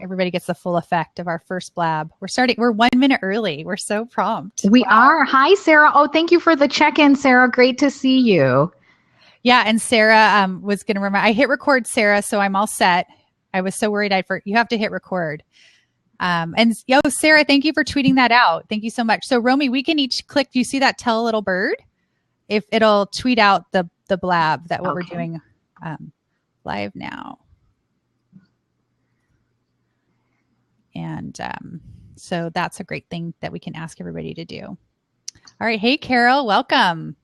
everybody gets the full effect of our first blab. We're 1 minute early. We're so prompt. We are. Hi, Sarah. Oh, thank you for the check-in, Sarah. Great to see you. Yeah, and Sarah was going to remember. I hit record, Sarah, so I'm all set. I was so worried you have to hit record. Sarah, thank you for tweeting that out. Thank you so much. So Romie, we can each click. Do you see that tell a little bird? If it'll tweet out the blab that what we're doing live now. And so that's a great thing that we can ask everybody to do. All right. Hey, Carol, welcome.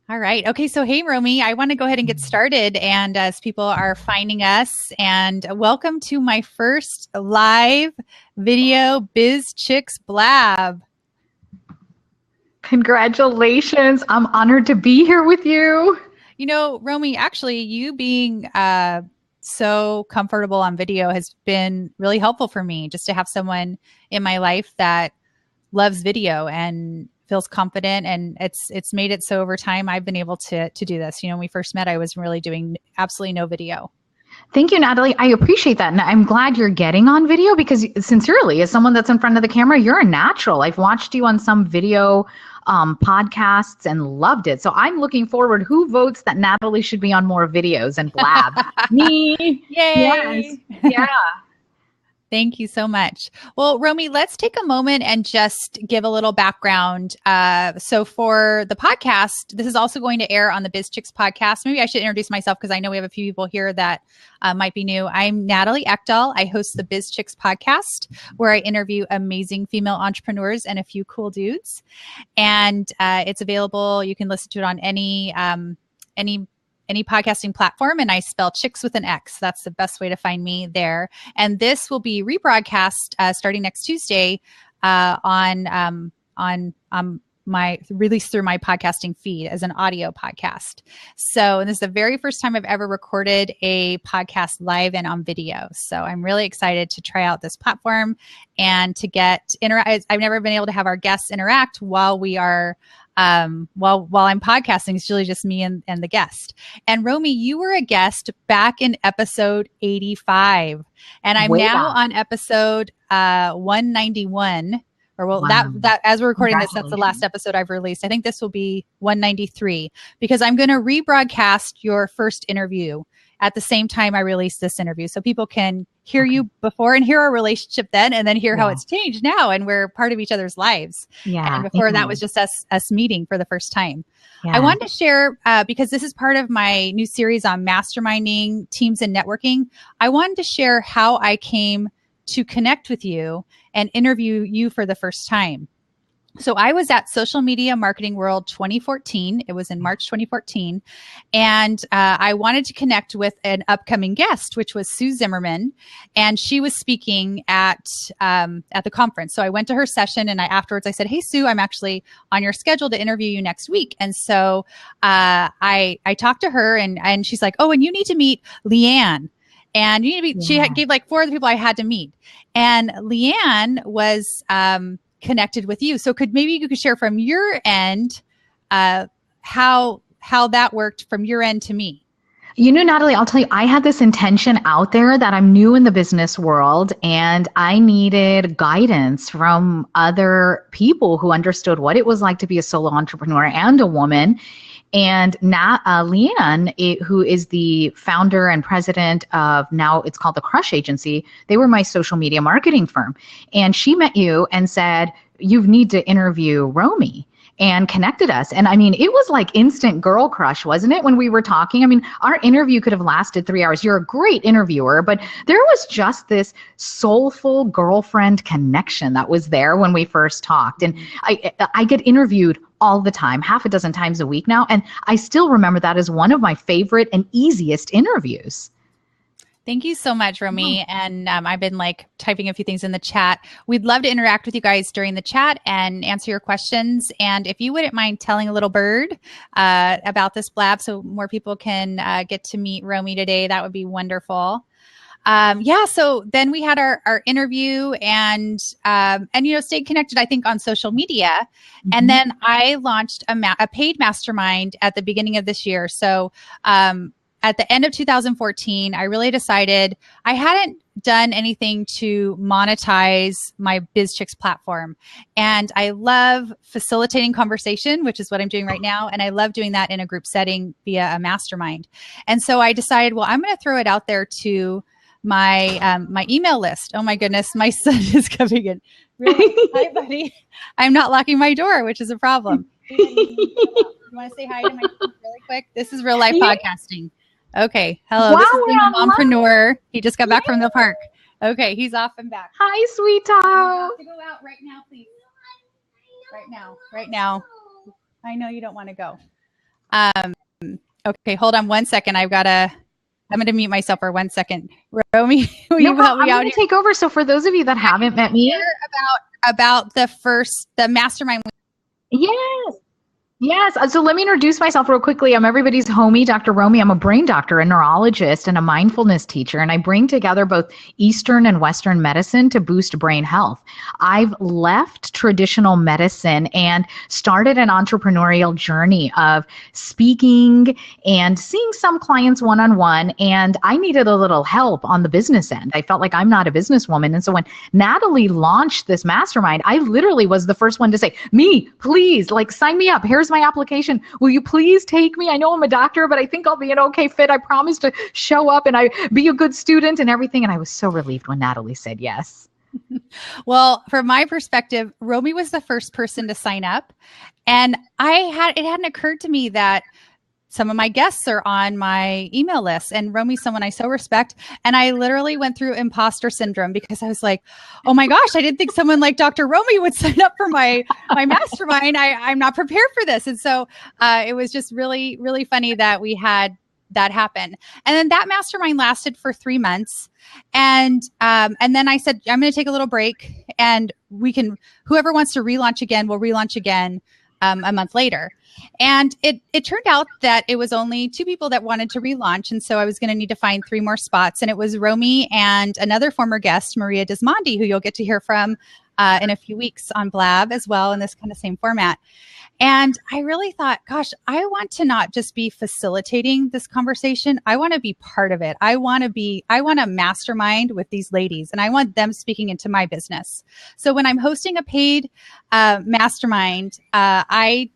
All right. Okay. So, hey, Romie, I want to go ahead and get started. And as people are finding us, and welcome to my first live video Biz Chicks Blab. Congratulations. I'm honored to be here with you. You know, Romie, actually, you being so comfortable on video has been really helpful for me, just to have someone in my life that loves video and feels confident, and it's made it so over time I've been able to do this. You know, when we first met, I was really doing absolutely no video. Thank you, Natalie. I appreciate that. And I'm glad you're getting on video, because sincerely, as someone that's in front of the camera, you're a natural. I've watched you on some video podcasts and loved it. So I'm looking forward. Who votes that Natalie should be on more videos and blab? Me. Yay. Yes. Yeah. Thank you so much. Well, Romie, let's take a moment and just give a little background. So for the podcast, this is also going to air on the Biz Chicks podcast. Maybe I should introduce myself, because I know we have a few people here that might be new. I'm Natalie Ekdahl. I host the Biz Chicks podcast, where I interview amazing female entrepreneurs and a few cool dudes. And it's available. You can listen to it on any podcasting platform, and I spell chicks with an X. That's the best way to find me there. And this will be rebroadcast starting next Tuesday on my release through my podcasting feed as an audio podcast. So, and this is the very first time I've ever recorded a podcast live and on video. So I'm really excited to try out this platform and to get I've never been able to have our guests interact while we are while I'm podcasting. It's usually just me and the guest. And Romie, you were a guest back in episode 85, and I'm now on episode 191. Or well, wow. that as we're recording this, that's the last episode I've released. I think this will be 193, because I'm going to rebroadcast your first interview at the same time I release this interview, so people can hear you before and hear our relationship then, and then hear how it's changed now, and we're part of each other's lives. Yeah. And before that was just us meeting for the first time. Yeah. I wanted to share, because this is part of my new series on masterminding teams and networking. I wanted to share how I came to connect with you and interview you for the first time. So I was at Social Media Marketing World 2014. It was in March 2014. And I wanted to connect with an upcoming guest, which was Sue Zimmerman. And she was speaking at the conference. So I went to her session, and afterwards I said, hey, Sue, I'm actually on your schedule to interview you next week. And so I talked to her, and she's like, oh, and you need to meet Leanne. And you need to be, she gave like 4 of the people I had to meet. And Leanne was connected with you. So maybe you could share from your end how that worked from your end to me. You know, Natalie, I'll tell you, I had this intention out there that I'm new in the business world, and I needed guidance from other people who understood what it was like to be a solo entrepreneur and a woman. And Leanne, who is the founder and president of, now it's called the Crush Agency, they were my social media marketing firm. And she met you and said, you need to interview Romie, and connected us. And I mean, it was like instant girl crush, wasn't it, when we were talking? I mean, our interview could have lasted 3 hours. You're a great interviewer, but there was just this soulful girlfriend connection that was there when we first talked. And I get interviewed all the time, half a dozen times a week now. And I still remember that as one of my favorite and easiest interviews. Thank you so much, Romie. And I've been like typing a few things in the chat. We'd love to interact with you guys during the chat and answer your questions. And if you wouldn't mind telling a little bird about this blab so more people can get to meet Romie today, that would be wonderful. So then we had our interview and stayed connected, I think, on social media. Mm-hmm. And then I launched a paid mastermind at the beginning of this year. So at the end of 2014, I really decided I hadn't done anything to monetize my BizChicks platform. And I love facilitating conversation, which is what I'm doing right now. And I love doing that in a group setting via a mastermind. And so I decided, well, I'm going to throw it out there to my email list. Oh my goodness, my son is coming in. Really? Hi, buddy. I'm not locking my door, which is a problem. You want to say hi to my son really quick? This is real life podcasting. Okay. Hello. Wow, this is the mompreneur. He just got back from the park. Okay. He's off and back. Hi, sweetheart. You have to go out right now, please. Right now. I know you don't want to go. Okay. Hold on 1 second. I'm going to mute myself for 1 second. Romie, will you help me out? I'm going to take over. So for those of you that haven't met me, about the mastermind. Yes. So let me introduce myself real quickly. I'm everybody's homie, Dr. Romie. I'm a brain doctor, a neurologist, and a mindfulness teacher. And I bring together both Eastern and Western medicine to boost brain health. I've left traditional medicine and started an entrepreneurial journey of speaking and seeing some clients one-on-one. And I needed a little help on the business end. I felt like I'm not a businesswoman. And so when Natalie launched this mastermind, I literally was the first one to say, me, please, like sign me up. Here's my application. Will you please take me? I know I'm a doctor, but I think I'll be an okay fit. I promise to show up and I be a good student and everything. And I was so relieved when Natalie said yes. Well, from my perspective, Romie was the first person to sign up. And it hadn't occurred to me that some of my guests are on my email list, and Romie's someone I so respect. And I literally went through imposter syndrome because I was like, oh my gosh, I didn't think someone like Dr. Romie would sign up for my mastermind. I'm not prepared for this. And so it was just really, really funny that we had that happen. And then that mastermind lasted for 3 months. And then I said, I'm going to take a little break, and whoever wants to relaunch again, will relaunch again a month later. And it turned out that it was only 2 people that wanted to relaunch. And so I was going to need to find 3 more spots. And it was Romie and another former guest, Maria Desmondi, who you'll get to hear from in a few weeks on Blab as well, in this kind of same format. And I really thought, gosh, I want to not just be facilitating this conversation. I want to be part of it. I want to mastermind with these ladies, and I want them speaking into my business. So when I'm hosting a paid mastermind, I'm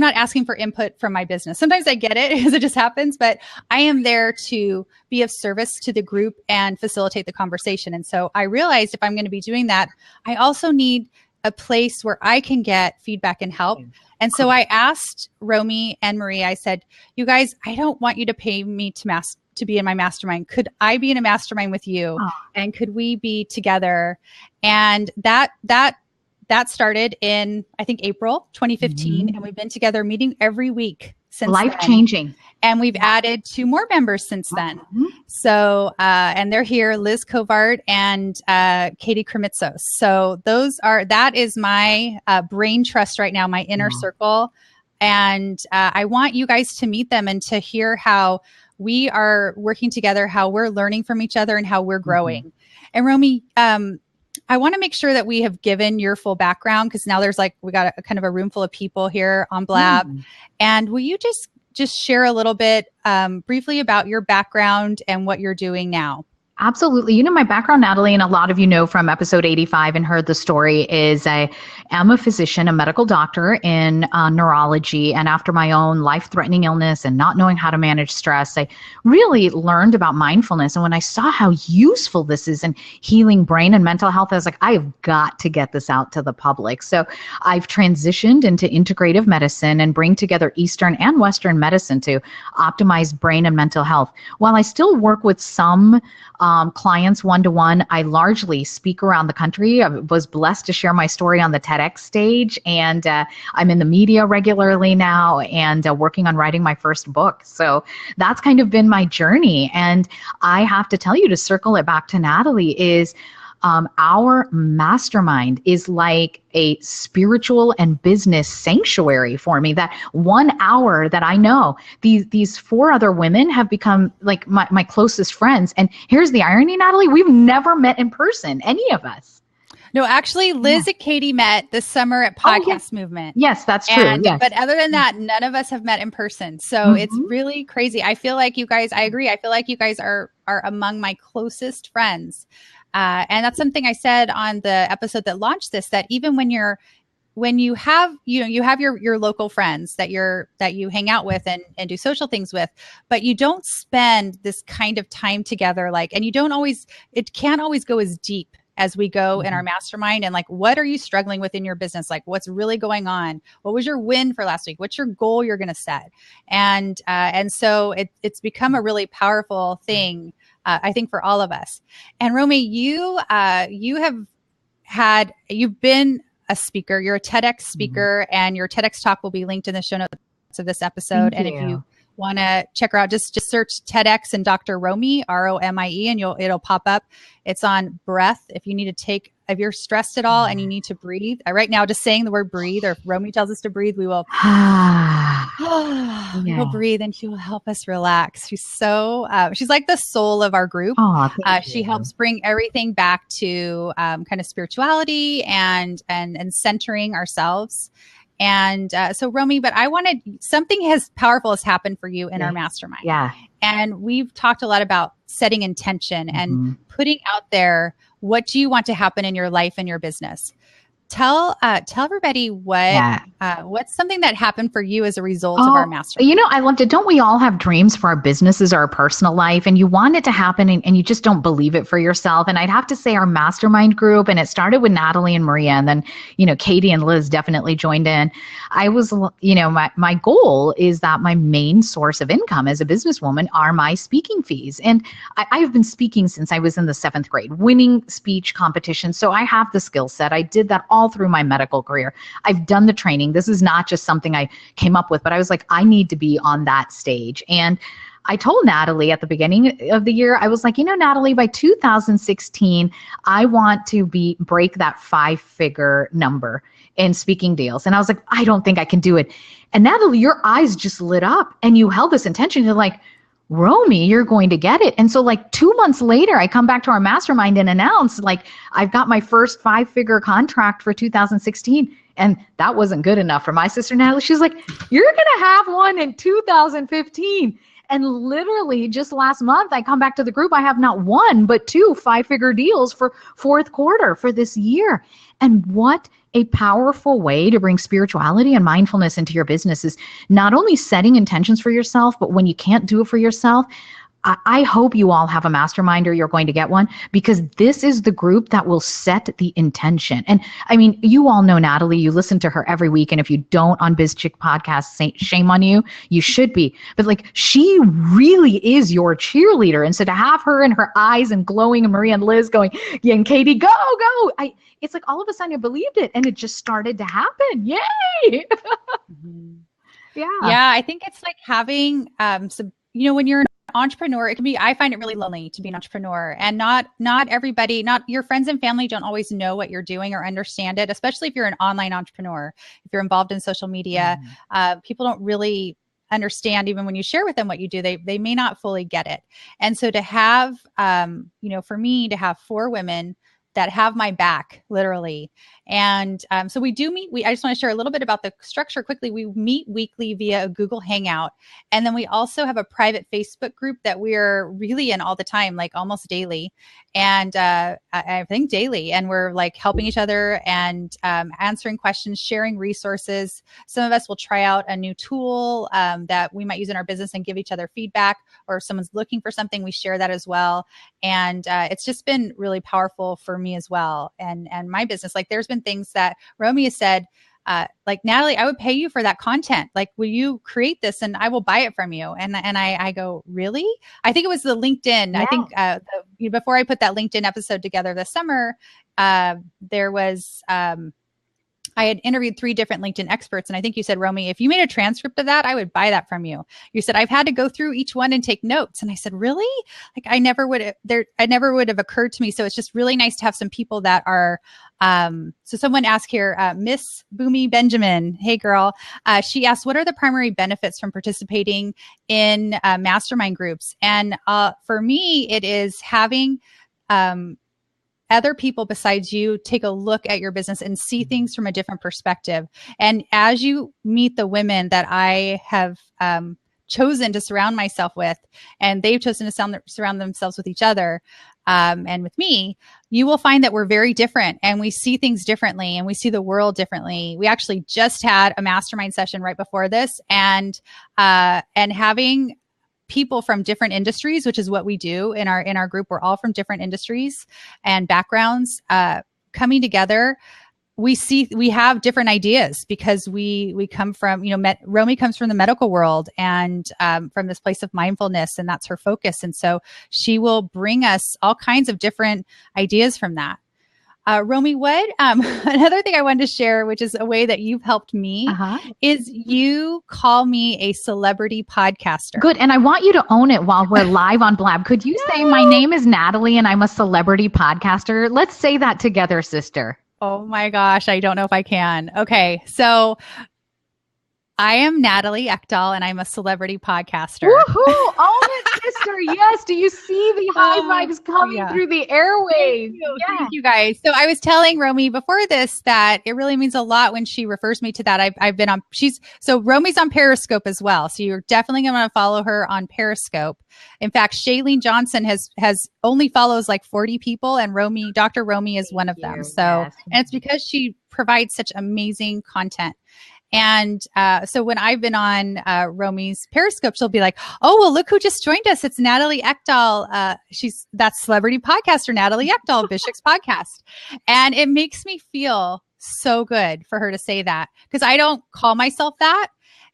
not asking for input from my business. Sometimes I get it because it just happens, but I am there to be of service to the group and facilitate the conversation. And so I realized if I'm going to be doing that, I also need a place where I can get feedback and help. And so I asked Romie and Marie, I said, you guys, I don't want you to pay me to be in my mastermind. Could I be in a mastermind with you? Oh. And could we be together? And that started in, I think, April 2015. Mm-hmm. And we've been together meeting every week since Life-changing. Then. And we've added 2 more members since then. Mm-hmm. So, and they're here, Liz Covart and Katie Kremitzos. So that is my brain trust right now, my inner circle. And I want you guys to meet them and to hear how we are working together, how we're learning from each other, and how we're growing. Mm-hmm. And Romie, I want to make sure that we have given your full background, because now we got a kind of a room full of people here on Blab. And will you just share a little bit briefly about your background and what you're doing now? Absolutely. You know, my background, Natalie, and a lot of you know from episode 85 and heard the story, is I am a physician, a medical doctor in neurology. And after my own life-threatening illness and not knowing how to manage stress, I really learned about mindfulness. And when I saw how useful this is in healing brain and mental health, I was like, I have got to get this out to the public. So I've transitioned into integrative medicine and bring together Eastern and Western medicine to optimize brain and mental health. While I still work with some clients one-to-one, I largely speak around the country. I was blessed to share my story on the TEDx stage, and I'm in the media regularly now and working on writing my first book. So that's kind of been my journey. And I have to tell you, to circle it back to Natalie, is our mastermind is like a spiritual and business sanctuary for me. That 1 hour that I know, these 4 other women have become like my closest friends. And here's the irony, Natalie, we've never met in person, any of us. No, actually, Liz and Katie met this summer at Podcast Movement. Yes, that's true. Yes. But other than that, none of us have met in person. So it's really crazy. I feel like you guys, I agree. I feel like you guys are among my closest friends. And that's something I said on the episode that launched this, that even when you have, you have your local friends that you hang out with and do social things with, but you don't spend this kind of time together, and it can't always go as deep as we go in our mastermind. And what are you struggling with in your business? What's really going on? What was your win for last week? What's your goal you're going to set? And so it's become a really powerful thing, I think, for all of us. And Romie, you've been a speaker. You're a TEDx speaker, and your TEDx talk will be linked in the show notes of this episode. If you want to check her out, just search TEDx and Dr. Romie, Romie, and it'll pop up. It's on breath. If you're stressed at all and you need to breathe, right now, just saying the word breathe, or if Romie tells us to breathe, we will we'll breathe, and she will help us relax. She's she's like the soul of our group. She helps bring everything back to kind of spirituality and centering ourselves. And so Romie, but something powerful has happened for you in our mastermind. Yeah. And we've talked a lot about setting intention and putting out there, what do you want to happen in your life and your business? Tell everybody what's something that happened for you as a result of our mastermind. I loved it. Don't we all have dreams for our businesses or our personal life, and you want it to happen and you just don't believe it for yourself? And I'd have to say our mastermind group, and it started with Natalie and Maria, and then, Katie and Liz definitely joined in. I was, my goal is that my main source of income as a businesswoman are my speaking fees. And I've been speaking since I was in the 7th grade, winning speech competitions. So I have the skill set. I did that all through my medical career. I've done the training. This is not just something I came up with, but I was like, I need to be on that stage. And I told Natalie at the beginning of the year, I was like, Natalie, by 2016, I want to break that 5-figure number in speaking deals. And I was like, I don't think I can do it. And Natalie, your eyes just lit up and you held this intention. You're like, Romie, you're going to get it. And so 2 months later, I come back to our mastermind and announce I've got my first 5-figure contract for 2016. And that wasn't good enough for my sister Natalie. She's like, you're going to have one in 2015. And literally just last month, I come back to the group. I have not one, but 2 5-figure deals for 4th quarter for this year. And what a powerful way to bring spirituality and mindfulness into your business is not only setting intentions for yourself, but when you can't do it for yourself, I hope you all have a mastermind or you're going to get one, because this is the group that will set the intention. And I mean, you all know Natalie, you listen to her every week. And if you don't on Biz Chick podcast, shame on you, you should be. But she really is your cheerleader. And so to have her and her eyes and glowing, and Maria and Liz going, yeah, and Katie, go. It's all of a sudden I believed it and it just started to happen. Yay. Yeah. Yeah. I think it's having some, when you're an entrepreneur, I find it really lonely to be an entrepreneur, and not everybody, not your friends and family don't always know what you're doing or understand it, especially if you're an online entrepreneur, if you're involved in social media. People don't really understand, even when you share with them what you do, they may not fully get it. And so to have, for me to have 4 women that have my back, literally. And so we do meet. I just want to share a little bit about the structure quickly. We meet weekly via a Google Hangout. And then we also have a private Facebook group that we're really in all the time, almost daily. And I think daily. And we're helping each other and answering questions, sharing resources. Some of us will try out a new tool that we might use in our business and give each other feedback. Or if someone's looking for something, we share that as well. And it's just been really powerful for me as well. And my business, there's been things that Romie has said, Natalie, I would pay you for that content. Will you create this and I will buy it from you? And I go, really? I think it was the LinkedIn. Yeah. I think before I put that LinkedIn episode together this summer, there was, I had interviewed 3 different LinkedIn experts. And I think you said, Romie, if you made a transcript of that, I would buy that from you. You said, I've had to go through each one and take notes. And I said, really? I never would have occurred to me. So it's just really nice to have some people that are, so someone asked here, Miss Boomy Benjamin, hey girl, she asked, what are the primary benefits from participating in mastermind groups? And for me, it is having, other people besides you take a look at your business and see things from a different perspective. And as you meet the women that I have chosen to surround myself with, and they've chosen to surround themselves with each other, and with me, you will find that we're very different and we see things differently and we see the world differently. We actually just had a mastermind session right before this, and having people from different industries, which is what we do in our group. We're all from different industries and backgrounds, coming together. We have different ideas because we come from, Romie comes from the medical world and from this place of mindfulness, and that's her focus. And so she will bring us all kinds of different ideas from that. Romie, what another thing I wanted to share, which is a way that you've helped me, is you call me a celebrity podcaster. Good. And I want you to own it while we're live on Blab. Could you say, my name is Natalie and I'm a celebrity podcaster? Let's say that together, sister. Oh my gosh, I don't know if I can. Okay, so I am Natalie Ekdahl, and I'm a celebrity podcaster. Woohoo! Own it, sister. Yes. Do you see the high vibes coming through the airwaves? Thank you, guys. So I was telling Romie before this that it really means a lot when she refers me to that. I've been on. Romie's on Periscope as well. So you're definitely going to follow her on Periscope. In fact, Shailene Johnson has only follows like 40 people, and Dr. Romie is one of them. So, and it's because she provides such amazing content. And so when I've been on Romie's Periscope, she'll be like, "Oh, well, look who just joined us. It's Natalie Ekdahl. That's celebrity podcaster Natalie Ekdahl of Bishop's podcast." And it makes me feel so good for her to say that, because I don't call myself that.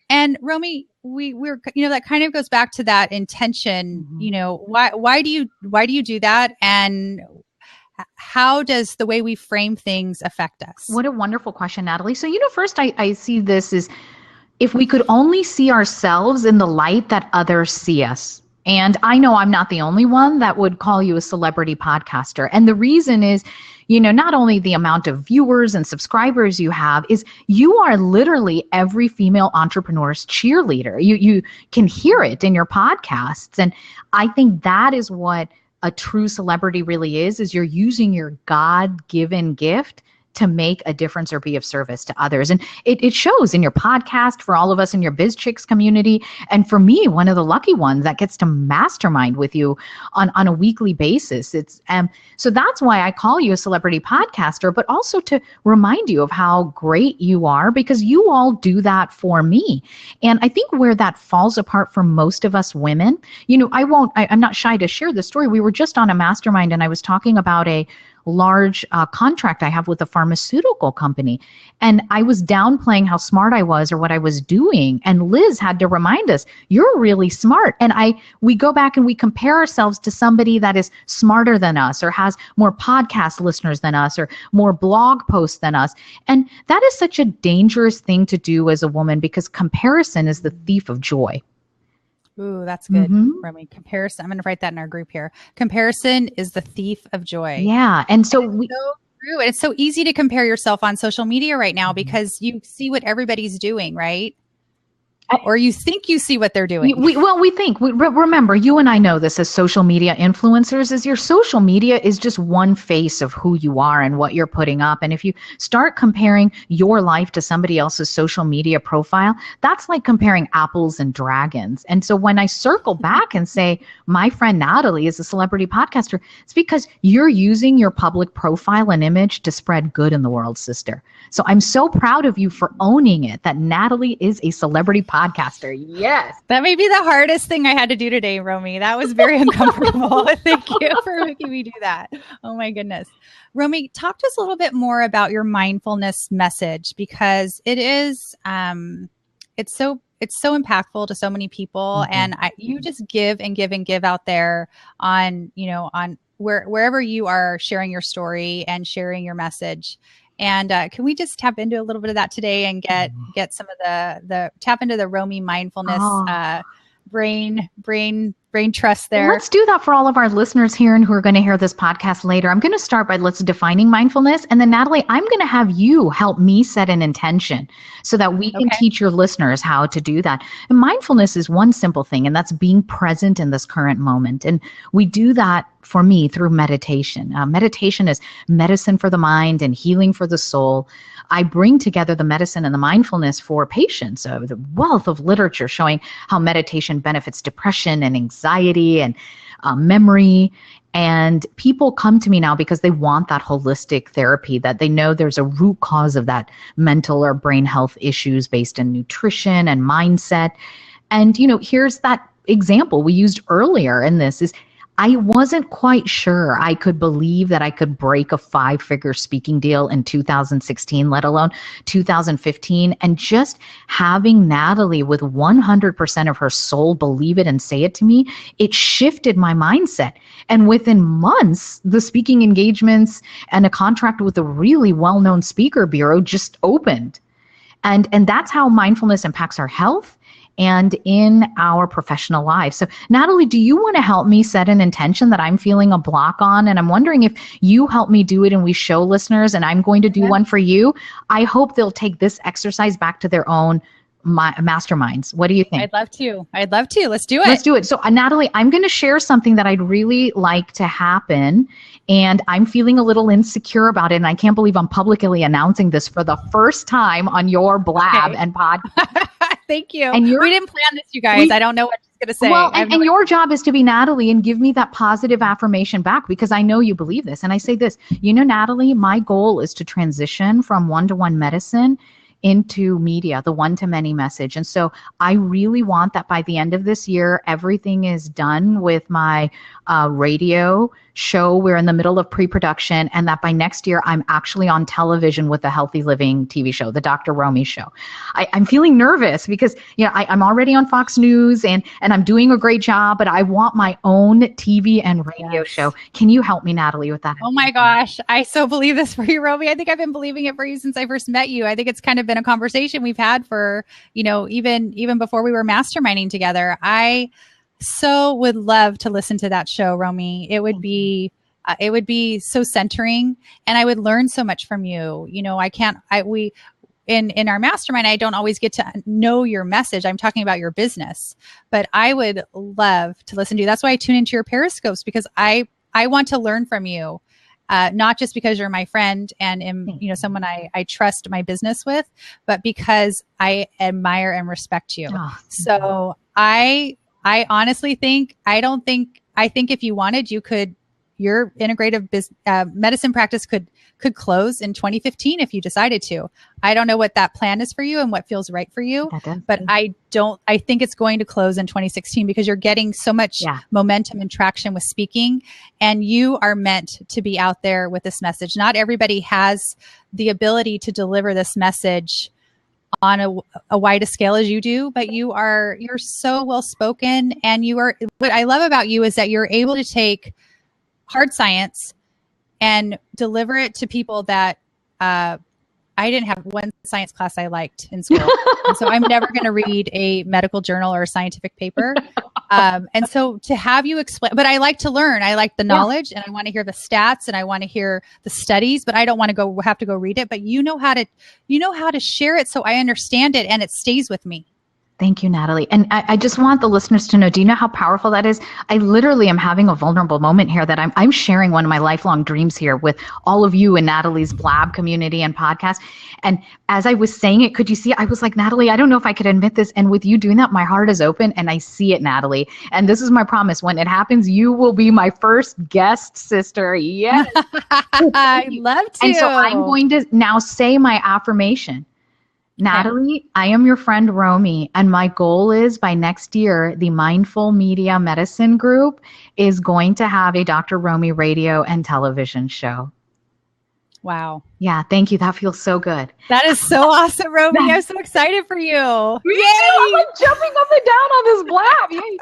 And Romie, we're that kind of goes back to that intention. Why do you do that? And how does the way we frame things affect us? What a wonderful question, Natalie. So, first I see this as if we could only see ourselves in the light that others see us. And I know I'm not the only one that would call you a celebrity podcaster. And the reason is, not only the amount of viewers and subscribers you have, is you are literally every female entrepreneur's cheerleader. You can hear it in your podcasts. And I think that is what a true celebrity really is you're using your God-given gift to make a difference or be of service to others. And it shows in your podcast, for all of us in your Biz Chicks community. And for me, one of the lucky ones that gets to mastermind with you on a weekly basis. It's so that's why I call you a celebrity podcaster, but also to remind you of how great you are, because you all do that for me. And I think where that falls apart for most of us women, I'm not shy to share the story. We were just on a mastermind and I was talking about a large contract I have with a pharmaceutical company. And I was downplaying how smart I was or what I was doing. And Liz had to remind us, you're really smart. And we go back and we compare ourselves to somebody that is smarter than us or has more podcast listeners than us or more blog posts than us. And that is such a dangerous thing to do as a woman, because comparison is the thief of joy. Ooh, that's good, Romie. Comparison. I'm going to write that in our group here. Comparison is the thief of joy. Yeah. And so so true. And it's so easy to compare yourself on social media right now because you see what everybody's doing, right? Or you think you see what they're doing. We think. Remember, you and I know this as social media influencers, is your social media is just one face of who you are and what you're putting up. And if you start comparing your life to somebody else's social media profile, that's like comparing apples and dragons. And so when I circle back and say, my friend Natalie is a celebrity podcaster, it's because you're using your public profile and image to spread good in the world, sister. So I'm so proud of you for owning it, that Natalie is a celebrity podcaster. Yes. That may be the hardest thing I had to do today, Romie. That was very uncomfortable. Thank you for making me do that. Oh my goodness. Romie, talk to us a little bit more about your mindfulness message, because it is, it's so impactful to so many people. And you just give and give and give out there on wherever you are sharing your story and sharing your message. And can we just tap into a little bit of that today and get some of the tap into the Romie mindfulness brain brain trust there. Let's do that for all of our listeners here and who are going to hear this podcast later. I'm going to start by let's defining mindfulness. And then Natalie, I'm going to have you help me set an intention so that we can teach your listeners how to do that. And mindfulness is one simple thing, and that's being present in this current moment. And we do that for me through meditation. Meditation is medicine for the mind and healing for the soul. I bring together the medicine and the mindfulness for patients. The wealth of literature showing how meditation benefits depression and anxiety and memory. And people come to me now because they want that holistic therapy, that they know there's a root cause of that mental or brain health issues based in nutrition and mindset. And, here's that example we used earlier in this is I wasn't quite sure I could believe that I could break a 5-figure speaking deal in 2016, let alone 2015. And just having Natalie with 100% of her soul believe it and say it to me, it shifted my mindset. And within months, the speaking engagements and a contract with a really well-known speaker bureau just opened. And that's how mindfulness impacts our health and in our professional lives. So Natalie, do you want to help me set an intention that I'm feeling a block on? And I'm wondering if you help me do it and we show listeners, and I'm going to do one for you. I hope they'll take this exercise back to their own masterminds. What do you think? I'd love to. Let's do it. Let's do it. So Natalie, I'm going to share something that I'd really like to happen. And I'm feeling a little insecure about it. And I can't believe I'm publicly announcing this for the first time on your Blab and podcast. Thank you. And we didn't plan this, you guys. I don't know what she's going to say. Well, and your job is to be Natalie and give me that positive affirmation back because I know you believe this. And I say this, Natalie, my goal is to transition from one-to-one medicine into media, the one-to-many message. And so I really want that by the end of this year, everything is done with my radio show. We're in the middle of pre-production, and that by next year, I'm actually on television with the Healthy Living TV show, the Dr. Romie show. I'm feeling nervous because, I'm already on Fox News and I'm doing a great job, but I want my own TV and radio show. Can you help me, Natalie, with that? Oh my gosh. I so believe this for you, Romie. I think I've been believing it for you since I first met you. I think it's kind of been a conversation we've had for, even before we were masterminding together. I so would love to listen to that show, Romie. It would be so centering, and I would learn so much from you. In our mastermind, I don't always get to know your message. I'm talking about your business, but I would love to listen to you. That's why I tune into your Periscopes, because I want to learn from you. Not just because you're my friend and am, someone I trust my business with, but because I admire and respect you. Oh, so I honestly think, I think if you wanted, your integrative medicine practice could close in 2015 if you decided to. I don't know what that plan is for you and what feels right for you, but I think it's going to close in 2016 because you're getting so much momentum and traction with speaking, and you are meant to be out there with this message. Not everybody has the ability to deliver this message on a wide a scale as you do, but you're so well spoken, and what I love about you is that you're able to take hard science and deliver it to people that I didn't have one science class I liked in school. And so I'm never going to read a medical journal or a scientific paper. And so to have you explain, but I like to learn. I like the knowledge, and I want to hear the stats, and I want to hear the studies, but I don't want to have to go read it. But you know how to share it so I understand it and it stays with me. Thank you, Natalie. And I just want the listeners to know, do you know how powerful that is? I literally am having a vulnerable moment here that I'm sharing one of my lifelong dreams here with all of you in Natalie's Blab community and podcast. And as I was saying it, could you see, I was like, Natalie, I don't know if I could admit this. And with you doing that, my heart is open and I see it, Natalie. And this is my promise. When it happens, you will be my first guest, sister. Yes. I'd love to. And so I'm going to now say my affirmation. Natalie, I am your friend Romie, and my goal is by next year, the Mindful Media Medicine Group is going to have a Dr. Romie radio and television show. Wow. Yeah, thank you. That feels so good. That is so awesome, Romie. I'm so excited for you. Yay! I'm like jumping up and down on this Blab. Yay!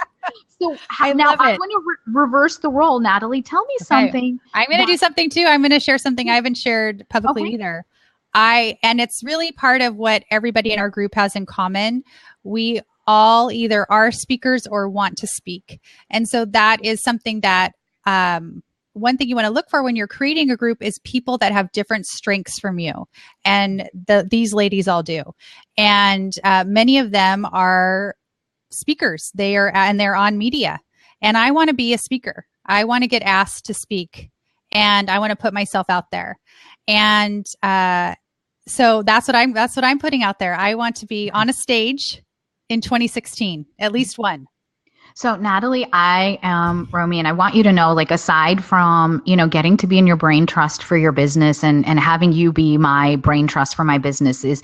So I'm going to reverse the role. Natalie, tell me something. I'm going to do something too. I'm going to share something I haven't shared publicly either. And it's really part of what everybody in our group has in common. We all either are speakers or want to speak. And so that is something that, one thing you want to look for when you're creating a group is people that have different strengths from you. And these ladies all do. And many of them are speakers. They're on media. And I want to be a speaker. I want to get asked to speak. And I want to put myself out there. And so that's what I'm putting out there. I want to be on a stage in 2016, at least one. So Natalie, I am Romie, and I want you to know, like, aside from, getting to be in your brain trust for your business and having you be my brain trust for my business, is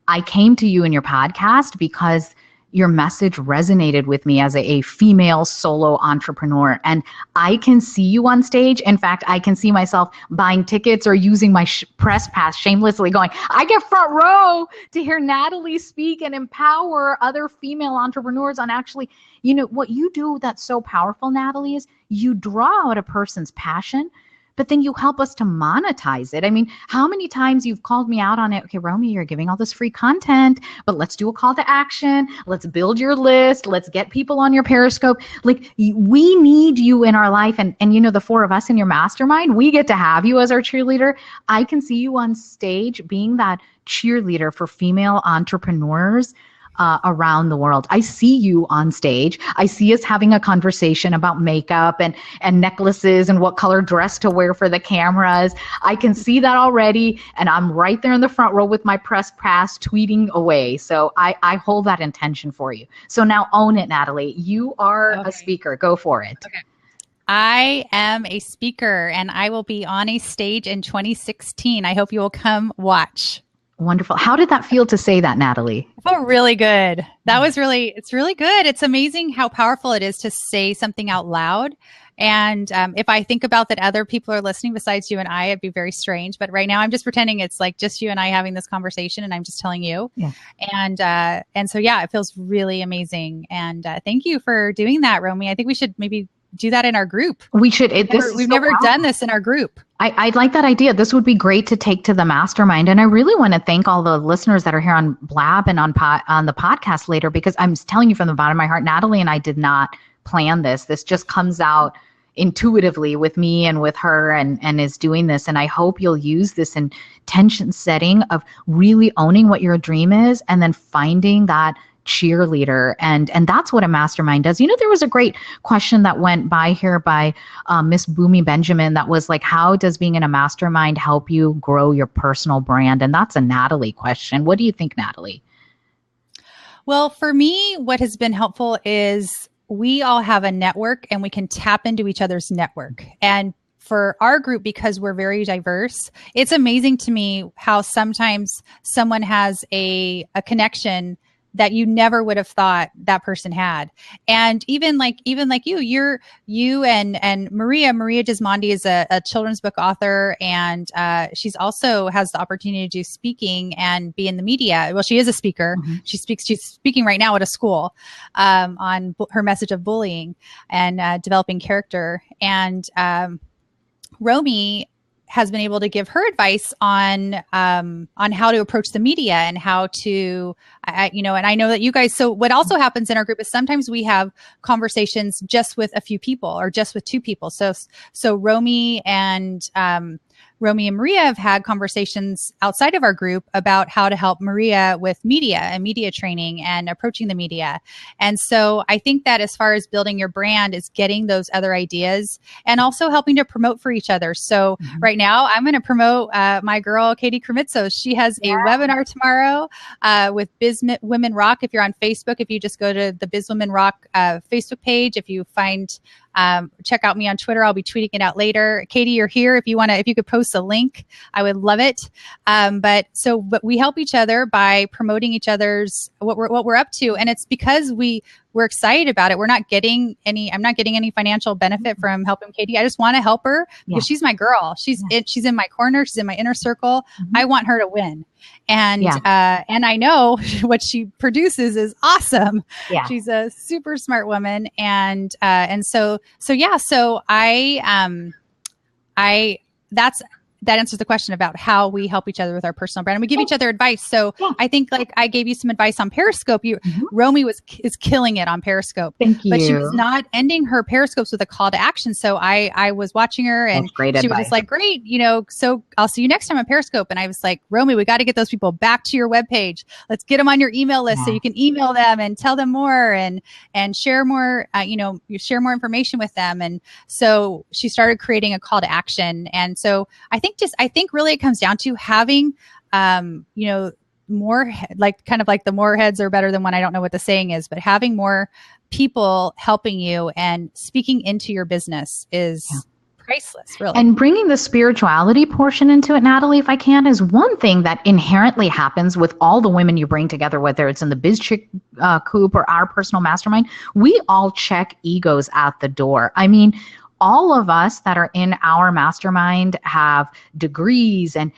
I came to you in your podcast because your message resonated with me as a female solo entrepreneur. And I can see you on stage. In fact, I can see myself buying tickets or using my press pass shamelessly going, I get front row to hear Natalie speak and empower other female entrepreneurs on actually, what you do that's so powerful, Natalie, is you draw out a person's passion, but then you help us to monetize it. I mean, how many times you've called me out on it? Okay, Romie, you're giving all this free content, but let's do a call to action. Let's build your list. Let's get people on your Periscope. Like, we need you in our life. And the four of us in your mastermind, we get to have you as our cheerleader. I can see you on stage being that cheerleader for female entrepreneurs around the world. I see you on stage. I see us having a conversation about makeup and necklaces and what color dress to wear for the cameras. I can see that already. And I'm right there in the front row with my press pass tweeting away. So I hold that intention for you. So now own it, Natalie. You are a speaker. Go for it. Okay. I am a speaker and I will be on a stage in 2016. I hope you will come watch. Wonderful. How did that feel to say that, Natalie? Oh, really good. It's really good. It's amazing how powerful it is to say something out loud. And if I think about that other people are listening besides you and I, it'd be very strange. But right now I'm just pretending it's like just you and I having this conversation and I'm just telling you. Yeah. And so, yeah, it feels really amazing. And thank you for doing that, Romie. I think we should maybe do that in our group. We should. We've never done this in our group. I'd like that idea. This would be great to take to the mastermind. And I really want to thank all the listeners that are here on Blab and on the podcast later, because I'm telling you from the bottom of my heart, Natalie and I did not plan this. This just comes out intuitively with me and with her and is doing this. And I hope you'll use this intention setting of really owning what your dream is and then finding that cheerleader. And that's what a mastermind does. There was a great question that went by here by Miss Boomy Benjamin that was like, how does being in a mastermind help you grow your personal brand? And that's a Natalie question. What do you think, Natalie? Well, for me, what has been helpful is we all have a network and we can tap into each other's network. And for our group, because we're very diverse, it's amazing to me how sometimes someone has a connection that you never would have thought that person had. And even like you and Maria Gismondi is a children's book author. And she's also has the opportunity to do speaking and be in the media. Well, she is a speaker. Mm-hmm. She's speaking right now at a school on her message of bullying and developing character. And Romie has been able to give her advice on how to approach the media and how to, and I know that you guys, so what also happens in our group is sometimes we have conversations just with a few people or just with two people. So Romie and Maria have had conversations outside of our group about how to help Maria with media and media training and approaching the media. And so I think that as far as building your brand is getting those other ideas and also helping to promote for each other. So right now I'm going to promote my girl, Katie Krimitsos. She has a webinar tomorrow with Biz Women Rock. If you're on Facebook, if you just go to the Biz Women Rock Facebook page, if you find check out me on Twitter. I'll be tweeting it out later. Katie, you're here. If you could post a link, I would love it. But we help each other by promoting each other's what we're up to. And it's because we're excited about it. I'm not getting any financial benefit from helping Katie. I just want to help her because she's my girl. She's in my corner. She's in my inner circle. Mm-hmm. I want her to win. And I know what she produces is awesome. Yeah. She's a super smart woman. So that answers the question about how we help each other with our personal brand. And we give each other advice. So I think like I gave you some advice on Periscope. Romie is killing it on Periscope. Thank you. But she was not ending her Periscopes with a call to action. So I was watching her and she was just like, great, so I'll see you next time on Periscope. And I was like, Romie, we got to get those people back to your webpage. Let's get them on your email list so you can email them and tell them more and share more, you share more information with them. And so she started creating a call to action. And so I think really it comes down to having, more kind of like the more heads are better than one. I don't know what the saying is, but having more people helping you and speaking into your business is priceless, really. And bringing the spirituality portion into it, Natalie, if I can, is one thing that inherently happens with all the women you bring together, whether it's in the Biz Chick Coop or our personal mastermind. We all check egos at the door. I mean, all of us that are in our mastermind have degrees and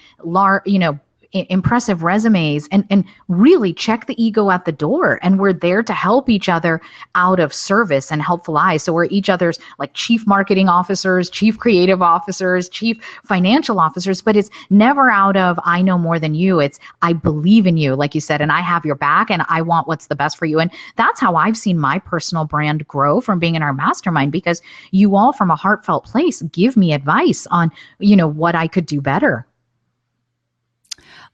impressive resumes and really check the ego at the door. And we're there to help each other out of service and helpful eyes. So we're each other's like chief marketing officers, chief creative officers, chief financial officers, but it's never out of, I know more than you. It's, I believe in you, like you said, and I have your back and I want what's the best for you. And that's how I've seen my personal brand grow from being in our mastermind, because you all from a heartfelt place give me advice on, what I could do better.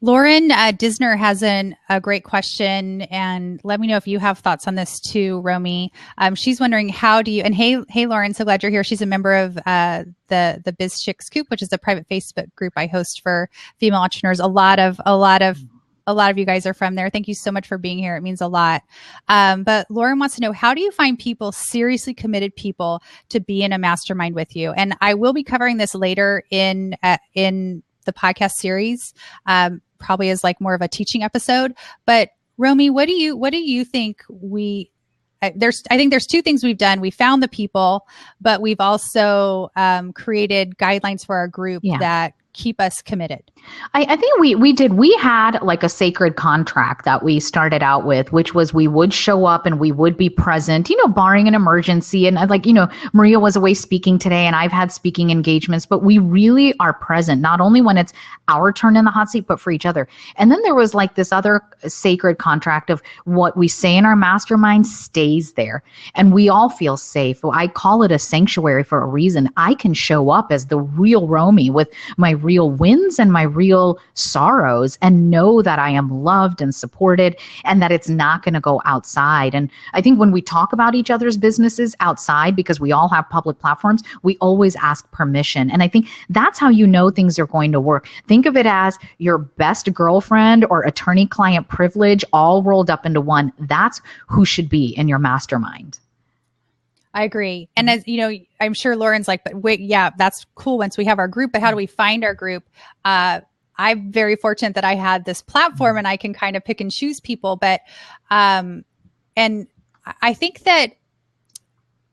Lauren Disner has a great question, and let me know if you have thoughts on this too, Romie. She's wondering how do you, and hey Lauren, so glad you're here. She's a member of the Biz Chick Scoop, which is a private Facebook group I host for female entrepreneurs. A lot of you guys are from there. Thank you so much for being here. It means a lot. But Lauren wants to know, how do you find people, seriously committed people, to be in a mastermind with you? And I will be covering this later in the podcast series. Probably as like more of a teaching episode. But Romie, what do you think I think there's two things we've done. We found the people, but we've also created guidelines for our group that keep us committed. I think we had like a sacred contract that we started out with, which was we would show up and we would be present, barring an emergency. And Maria was away speaking today and I've had speaking engagements, but we really are present, not only when it's our turn in the hot seat, but for each other. And then there was like this other sacred contract of what we say in our mastermind stays there and we all feel safe. I call it a sanctuary for a reason. I can show up as the real Romie with my real wins and my real sorrows and know that I am loved and supported and that it's not going to go outside. And I think when we talk about each other's businesses outside, because we all have public platforms, we always ask permission. And I think that's how you know things are going to work. Think of it as your best girlfriend or attorney-client privilege all rolled up into one. That's who should be in your mastermind. I agree. And as you know, I'm sure Lauren's like, but wait, yeah, that's cool once we have our group, but how do we find our group? I'm very fortunate that I had this platform and I can kind of pick and choose people. But, and I think that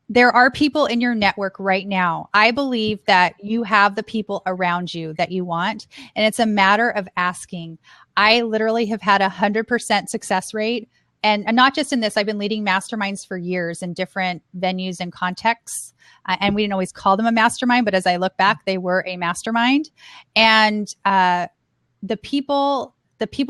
there are people in your network right now. I believe that you have the people around you that you want, and it's a matter of asking. I literally have had 100% success rate. And not just in this, I've been leading masterminds for years in different venues and contexts. And we didn't always call them a mastermind, but as I look back, they were a mastermind. And the people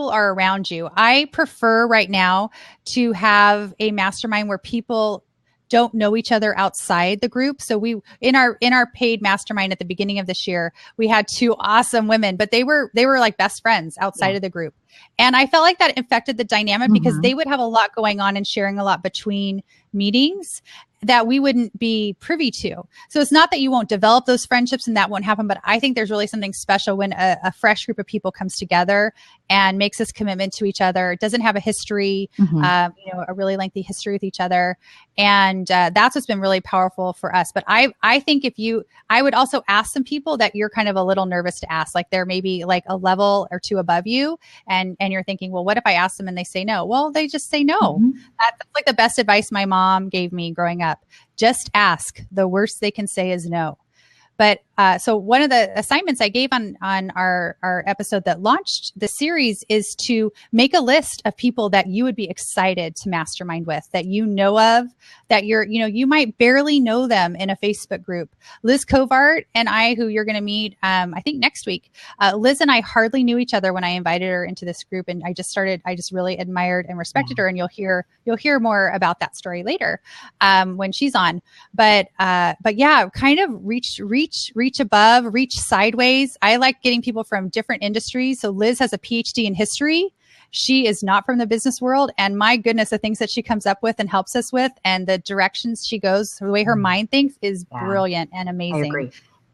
are around you. I prefer right now to have a mastermind where people don't know each other outside the group. So we in our paid mastermind at the beginning of this year, we had two awesome women, but they were like best friends outside of the group. And I felt like that affected the dynamic because they would have a lot going on and sharing a lot between meetings that we wouldn't be privy to. So it's not that you won't develop those friendships and that won't happen, but I think there's really something special when a fresh group of people comes together and makes this commitment to each other. It doesn't have a history, a really lengthy history with each other. And that's what's been really powerful for us. But I think I would also ask some people that you're kind of a little nervous to ask, like they're maybe like a level or two above you. And you're thinking, well, what if I ask them and they say no? Well, they just say no. That's like the best advice my mom gave me growing up. Just ask. The worst they can say is no. But so one of the assignments I gave on our episode that launched the series is to make a list of people that you would be excited to mastermind with, that you know of, that you might barely know them in a Facebook group. Liz Covart and I, who you're going to meet, I think next week, Liz and I hardly knew each other when I invited her into this group. And I just really admired and respected her. And you'll hear more about that story later, when she's on. But yeah, kind of reach above, reach sideways. I like getting people from different industries. So Liz has a PhD in history. She is not from the business world. And my goodness, the things that she comes up with and helps us with, and the directions she goes, the way her mind thinks is brilliant and amazing. I agree.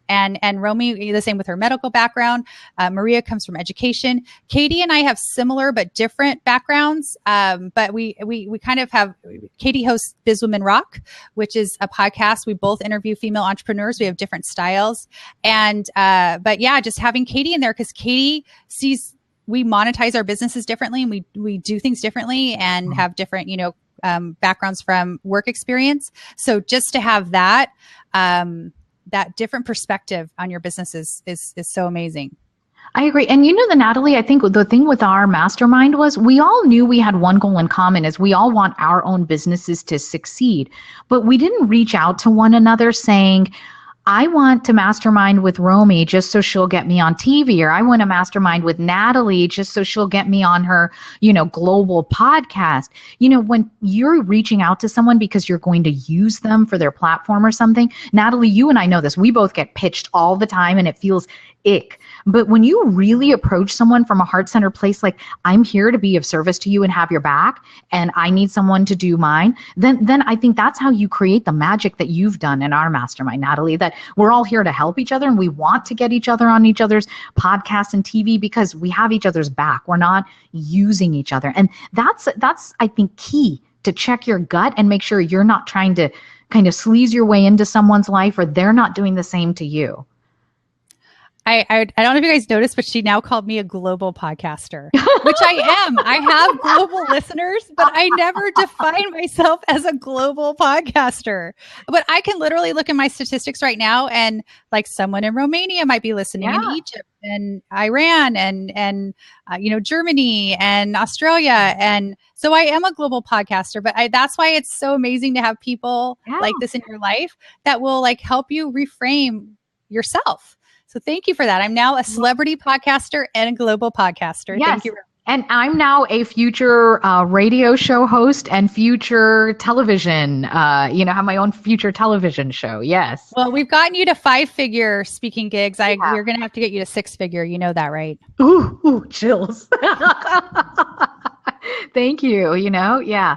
And Romie, the same with her medical background. Maria comes from education. Katie and I have similar but different backgrounds. But we kind of have, Katie hosts Biz Women Rock, which is a podcast. We both interview female entrepreneurs. We have different styles. And, but yeah, just having Katie in there, because Katie sees, we monetize our businesses differently, and we do things differently and have different, backgrounds from work experience. So just to have that, that different perspective on your business is so amazing. I agree. And Natalie, I think the thing with our mastermind was we all knew we had one goal in common, is we all want our own businesses to succeed. But we didn't reach out to one another saying, I want to mastermind with Romie just so she'll get me on TV, or I want to mastermind with Natalie just so she'll get me on her, global podcast. When you're reaching out to someone because you're going to use them for their platform or something, Natalie, you and I know this, we both get pitched all the time and it feels ick. But when you really approach someone from a heart-centered place, like, I'm here to be of service to you and have your back, and I need someone to do mine, then I think that's how you create the magic that you've done in our mastermind, Natalie, that we're all here to help each other, and we want to get each other on each other's podcasts and TV because we have each other's back. We're not using each other. And that's I think, key to check your gut and make sure you're not trying to kind of sleaze your way into someone's life, or they're not doing the same to you. I don't know if you guys noticed, but she now called me a global podcaster, which I am. I have global listeners, but I never define myself as a global podcaster. But I can literally look at my statistics right now, and like someone in Romania might be listening, in Egypt and Iran and Germany and Australia. And so I am a global podcaster, but that's why it's so amazing to have people like this in your life that will like help you reframe yourself. So thank you for that. I'm now a celebrity podcaster and a global podcaster. Yes. Thank you. And I'm now a future radio show host and future television, have my own future television show. Yes. Well, we've gotten you to 5-figure speaking gigs. We're going to have to get you to 6-figure. You know that, right? Ooh, chills. Thank you. Yeah.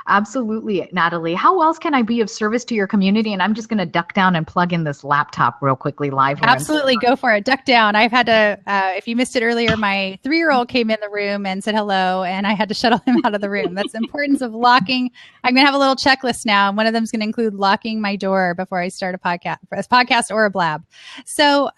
Absolutely, Natalie. How else can I be of service to your community? And I'm just going to duck down and plug in this laptop real quickly live here. Absolutely. Go for it. Duck down. I've had to, if you missed it earlier, my 3-year-old came in the room and said hello, and I had to shuttle him out of the room. That's the importance of locking. I'm going to have a little checklist now. And one of them is going to include locking my door before I start a podcast or a blab. So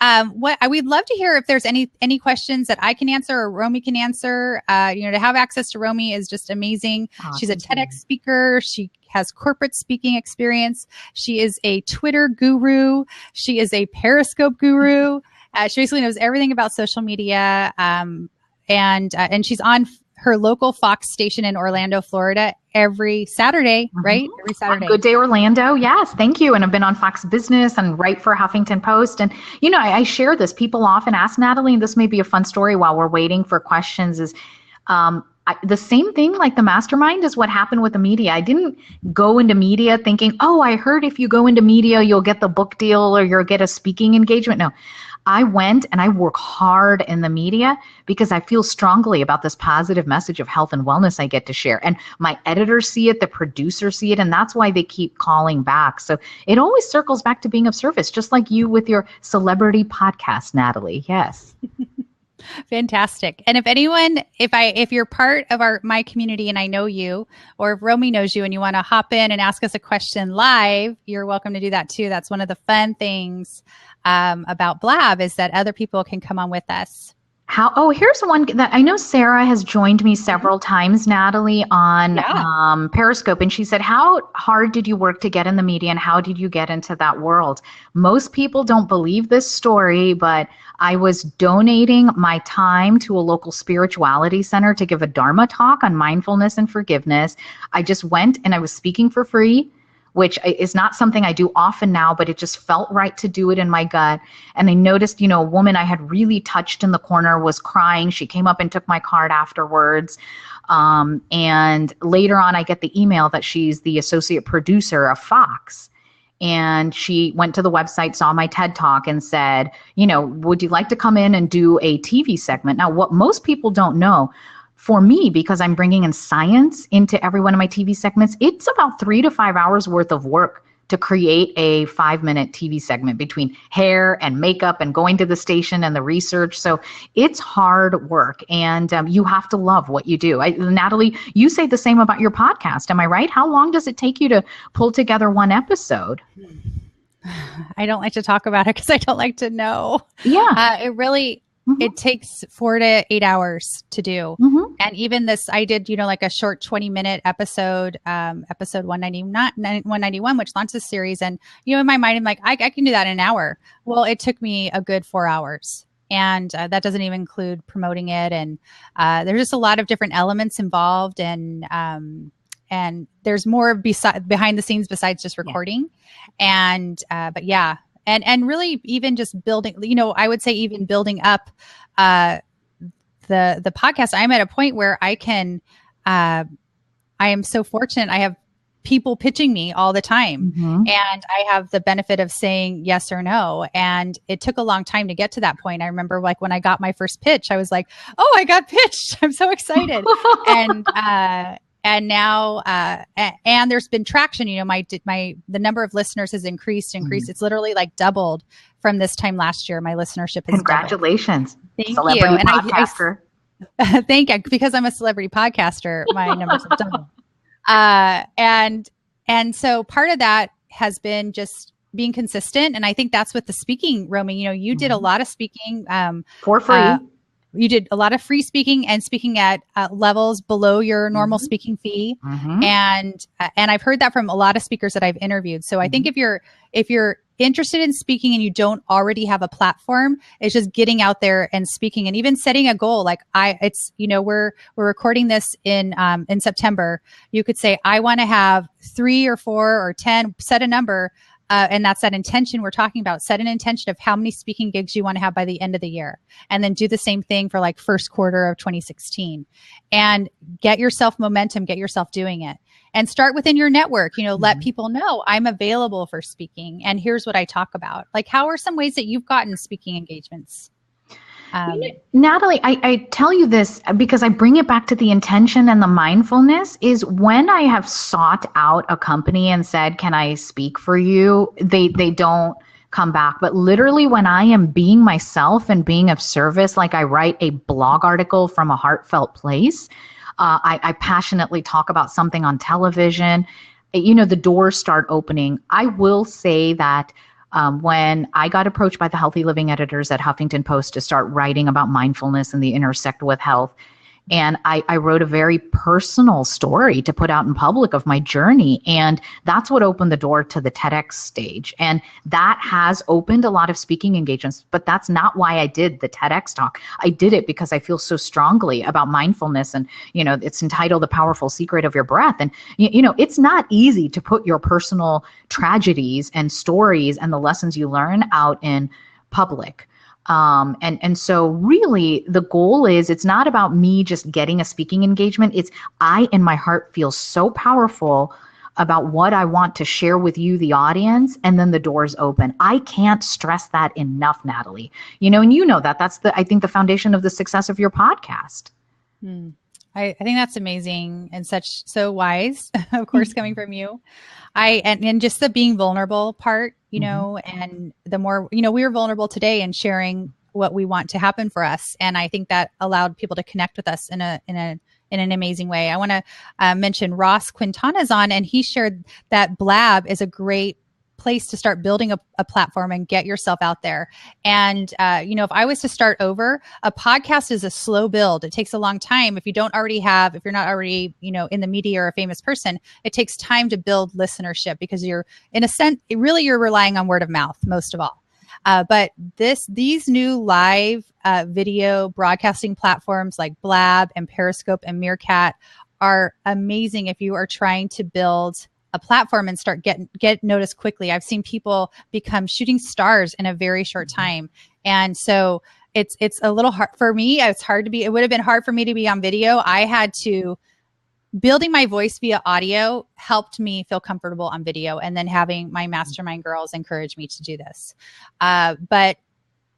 we'd love to hear if there's any questions that I can answer or Romie can answer. To have access to Romie is just amazing. Awesome. She's a TEDx speaker. She has corporate speaking experience. She is a Twitter guru. She is a Periscope guru. She basically knows everything about social media. And she's on her local Fox station in Orlando, Florida every Saturday, right? Every Saturday. Good Day Orlando. Yes. Thank you. And I've been on Fox Business and write for Huffington Post. And, I share this. People often ask Natalie, and this may be a fun story while we're waiting for questions, is, the same thing like the mastermind is what happened with the media. I didn't go into media thinking, I heard if you go into media, you'll get the book deal or you'll get a speaking engagement. No, I went and I work hard in the media because I feel strongly about this positive message of health and wellness I get to share. And my editors see it, the producers see it, and that's why they keep calling back. So it always circles back to being of service, just like you with your celebrity podcast, Natalie. Yes. Fantastic. And if anyone, if you're part of my community and I know you, or if Romie knows you and you want to hop in and ask us a question live, you're welcome to do that too. That's one of the fun things about Blab, is that other people can come on with us. Here's one that I know Sarah has joined me several times, Natalie, on Yeah. Periscope. And she said, how hard did you work to get in the media and how did you get into that world? Most people don't believe this story, but I was donating my time to a local spirituality center to give a Dharma talk on mindfulness and forgiveness. I just went and I was speaking for free, which is not something I do often now, but it just felt right to do it in my gut. And I noticed, a woman I had really touched in the corner was crying. She came up and took my card afterwards. And later on, I get the email that she's the associate producer of Fox. And she went to the website, saw my TED Talk and said, would you like to come in and do a TV segment? Now, what most people don't know, for me, because I'm bringing in science into every one of my TV segments, it's about 3 to 5 hours worth of work to create a 5-minute TV segment between hair and makeup and going to the station and the research. So it's hard work, and you have to love what you do. Natalie, you say the same about your podcast. Am I right? How long does it take you to pull together one episode? I don't like to talk about it because I don't like to know. Yeah. It really... Mm-hmm. It takes 4 to 8 hours to do. Mm-hmm. And even this, I did, like a short 20-minute episode, episode 191, which launched this series. And, in my mind, I'm like, I can do that in an hour. Well, it took me a good 4 hours. And that doesn't even include promoting it. And there's just a lot of different elements involved. And there's more behind the scenes besides just recording. Yeah. And, but yeah. And really even just building, I would say even building up the podcast. I'm at a point where I am so fortunate. I have people pitching me all the time, and I have the benefit of saying yes or no. And it took a long time to get to that point. I remember when I got my first pitch, I was like, oh, I got pitched. I'm so excited. And now, and there's been traction. The number of listeners has increased. It's literally like doubled from this time last year. My listennership has Congratulations. Thank celebrity you. And podcaster. Thank you. Because I'm a celebrity podcaster, my numbers have doubled. And so part of that has been just being consistent. And I think that's with the speaking, Romie. You did a lot of speaking for free. You did a lot of free speaking and speaking at levels below your normal speaking fee. And I've heard that from a lot of speakers that I've interviewed. So I think if you're interested in speaking and you don't already have a platform, it's just getting out there and speaking and even setting a goal. Like we're recording this in September. You could say, I want to have 3 or 4 or 10, set a number. And that's that intention we're talking about. Set an intention of how many speaking gigs you want to have by the end of the year. And then do the same thing for like first quarter of 2016. And get yourself momentum, get yourself doing it. And start within your network. Let people know I'm available for speaking. And here's what I talk about. Like, how are some ways that you've gotten speaking engagements? Natalie, I tell you this because I bring it back to the intention and the mindfulness is when I have sought out a company and said, can I speak for you? They don't come back. But literally when I am being myself and being of service, like I write a blog article from a heartfelt place, I passionately talk about something on television, the doors start opening. I will say that when I got approached by the Healthy Living editors at Huffington Post to start writing about mindfulness and the intersect with health, and I wrote a very personal story to put out in public of my journey. And that's what opened the door to the TEDx stage. And that has opened a lot of speaking engagements, but that's not why I did the TEDx talk. I did it because I feel so strongly about mindfulness. And, it's entitled The Powerful Secret of Your Breath. And, it's not easy to put your personal tragedies and stories and the lessons you learn out in public. And so really the goal is, it's not about me just getting a speaking engagement. It's I in my heart feel so powerful about what I want to share with you, the audience, and then the doors open. I can't stress that enough, Natalie. And that's I think the foundation of the success of your podcast. I think that's amazing and so wise, of course, coming from you. And just the being vulnerable part, and the more, we were vulnerable today in sharing what we want to happen for us. And I think that allowed people to connect with us in an amazing way. I want to mention Ross Quintana's on, and he shared that Blab is a great place to start building a platform and get yourself out there. And, if I was to start over, a podcast is a slow build. It takes a long time. If you're not already, in the media or a famous person, it takes time to build listenership because you're, in a sense, you're relying on word of mouth most of all. But these new live video broadcasting platforms like Blab and Periscope and Meerkat are amazing if you are trying to build a platform and start get noticed quickly. I've seen people become shooting stars in a very short time. And so it's a little hard for me. It would have been hard for me to be on video. Building my voice via audio helped me feel comfortable on video, and then having my mastermind girls encourage me to do this. But